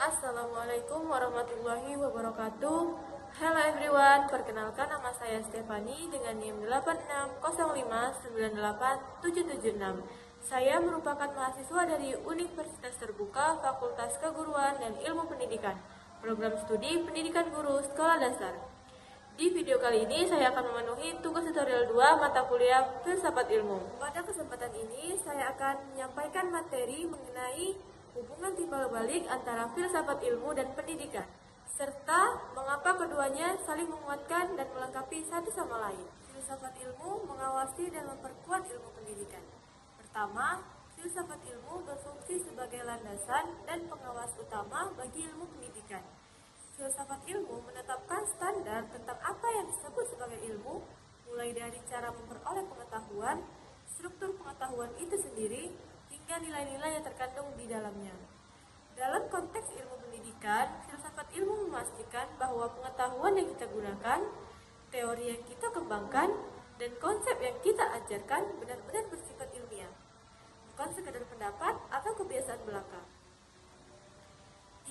Assalamualaikum warahmatullahi wabarakatuh. Hello everyone, perkenalkan nama saya Stefani dengan NIM 8605987776. Saya merupakan mahasiswa dari Universitas Terbuka Fakultas Keguruan dan Ilmu Pendidikan, program studi Pendidikan Guru Sekolah Dasar. Di video kali ini saya akan memenuhi tugas tutorial 2 mata kuliah Filsafat Ilmu. Pada kesempatan ini saya akan menyampaikan materi mengenai hubungan timbal balik antara filsafat ilmu dan pendidikan, serta mengapa keduanya saling menguatkan dan melengkapi satu sama lain. Filsafat ilmu mengawasi dan memperkuat ilmu pendidikan. Pertama, filsafat ilmu berfungsi sebagai landasan dan pengawas utama bagi ilmu pendidikan. Filsafat ilmu menetapkan standar tentang apa yang disebut sebagai ilmu, mulai dari cara memperoleh pengetahuan, struktur pengetahuan itu sendiri, hingga nilai-nilai yang terkandung di dalamnya. Dalam konteks ilmu pendidikan, filsafat ilmu memastikan bahwa pengetahuan yang kita gunakan, teori yang kita kembangkan, dan konsep yang kita ajarkan benar-benar bersifat ilmiah, bukan sekadar pendapat atau kebiasaan belaka.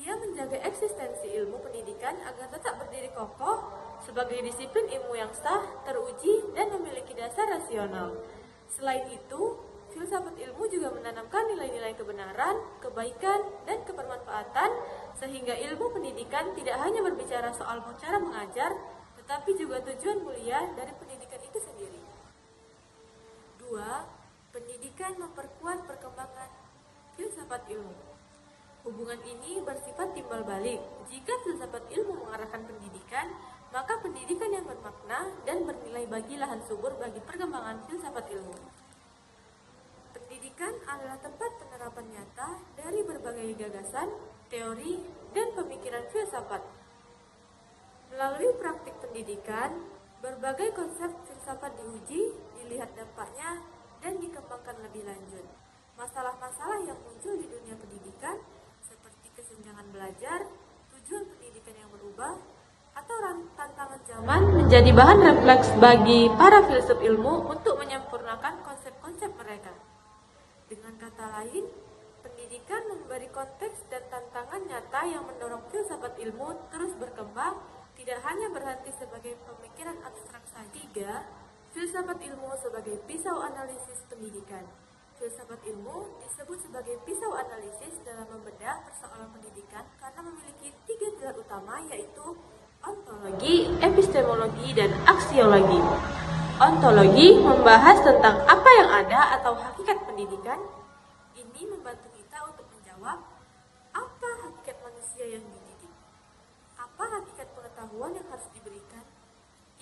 Ia menjaga eksistensi ilmu pendidikan agar tetap berdiri kokoh sebagai disiplin ilmu yang sah, teruji, dan memiliki dasar rasional. Selain itu, filsafat ilmu juga menanamkan nilai-nilai kebenaran, kebaikan, dan kebermanfaatan, sehingga ilmu pendidikan tidak hanya berbicara soal cara mengajar, tetapi juga tujuan mulia dari pendidikan itu sendiri. 2. Pendidikan memperkuat perkembangan filsafat ilmu. Hubungan ini bersifat timbal balik. Jika filsafat ilmu mengarahkan pendidikan, maka pendidikan yang bermakna dan bernilai bagi lahan subur bagi perkembangan filsafat ilmu. Pendidikan adalah tempat penerapan nyata dari berbagai gagasan, teori, dan pemikiran filsafat. Melalui praktik pendidikan, berbagai konsep filsafat diuji, dilihat dampaknya, dan dikembangkan lebih lanjut. Masalah-masalah yang muncul di dunia pendidikan, seperti kesenjangan belajar, tujuan pendidikan yang berubah, atau tantangan zaman, menjadi bahan refleks bagi para filsuf ilmu untuk menyempurnakan konsep-konsep mereka. Dengan kata lain, pendidikan memberi konteks dan tantangan nyata yang mendorong filsafat ilmu terus berkembang, tidak hanya berhenti sebagai pemikiran abstrak saja. 3. Filsafat ilmu sebagai pisau analisis pendidikan. Filsafat ilmu disebut sebagai pisau analisis dalam membedah persoalan pendidikan karena memiliki 3 pilar utama, yaitu ontologi, epistemologi, dan aksiologi. Ontologi membahas tentang apa yang ada atau hakikat pendidikan. Ini membantu kita untuk menjawab apa hakikat manusia yang dididik, apa hakikat pengetahuan yang harus diberikan.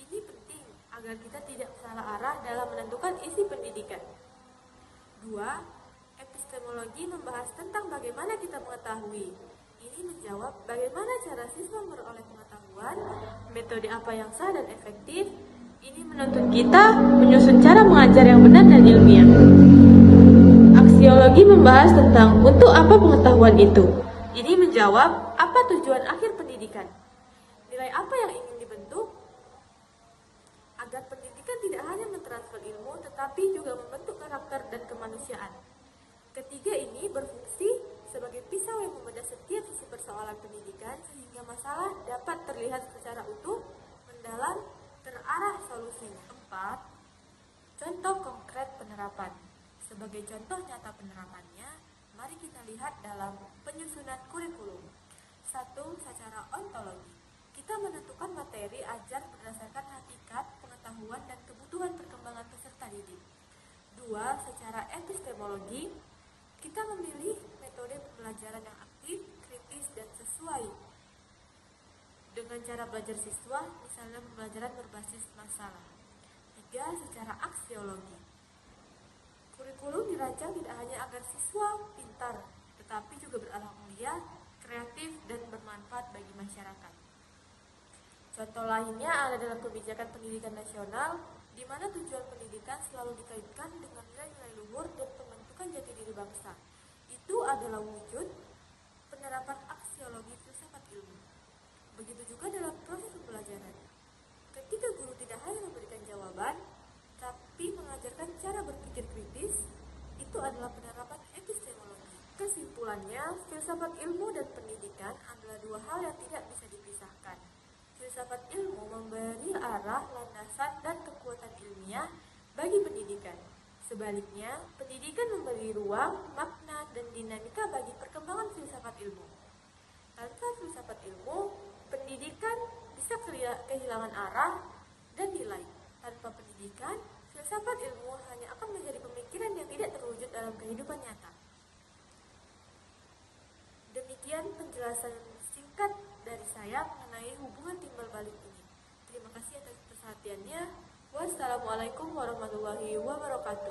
Ini penting agar kita tidak salah arah dalam menentukan isi pendidikan. 2. Epistemologi membahas tentang bagaimana kita mengetahui. Ini menjawab bagaimana cara siswa memperoleh pengetahuan, metode apa yang sah dan efektif. Ini menuntut kita menyusun cara mengajar yang benar dan ilmiah. Aksiologi membahas tentang untuk apa pengetahuan itu. Ini menjawab apa tujuan akhir pendidikan. Nilai apa yang ingin dibentuk agar pendidikan tidak hanya mentransfer ilmu, tetapi juga membentuk karakter dan kemanusiaan. Ketiga ini berfungsi sebagai pisau yang membedah setiap sisi persoalan pendidikan sehingga masalah dapat terlihat secara utuh, mendalam, terarah solusinya. 4. Contoh konkret penerapan. Sebagai contoh nyata penerapannya, mari kita lihat dalam penyusunan kurikulum. 1. Secara ontologi. Kita menentukan materi ajar berdasarkan hakikat, pengetahuan, dan kebutuhan perkembangan peserta didik. 2. Secara epistemologi, kita memilih metode pembelajaran yang aktif, kritis, dan sesuai dengan cara belajar siswa, misalnya pembelajaran berbasis masalah. 3. Secara aksiologi. Kurikulum dirancang tidak hanya agar siswa pintar, tetapi juga berakhlak mulia, kreatif, dan bermanfaat bagi masyarakat. Contoh lainnya ada dalam kebijakan pendidikan nasional, di mana tujuan pendidikan selalu dikaitkan dengan nilai-nilai luhur dan pembentukan jati diri bangsa. Itu adalah wujud penerapan aksiologi filsafat ilmu. Begitu juga dalam proses pembelajaran. Ketika guru tidak hanya memberikan jawaban, tapi mengajarkan cara berpikir kritis, itu adalah penerapan epistemologi. Kesimpulannya, filsafat ilmu dan pendidikan adalah dua hal yang tidak bisa dipisahkan. Filsafat ilmu memberi arah, landasan, dan kekuatan ilmiah bagi pendidikan. Sebaliknya, pendidikan memberi ruang, makna, dan dinamika bagi perkembangan filsafat ilmu. Tanpa filsafat ilmu, pendidikan bisa kehilangan arah dan nilai. Tanpa pendidikan, filsafat ilmu hanya akan menjadi pemikiran yang tidak terwujud dalam kehidupan nyata. Demikian penjelasan singkat dari saya mengenai hubungan timbal balik ini. Terima kasih atas perhatiannya. Wassalamualaikum warahmatullahi wabarakatuh.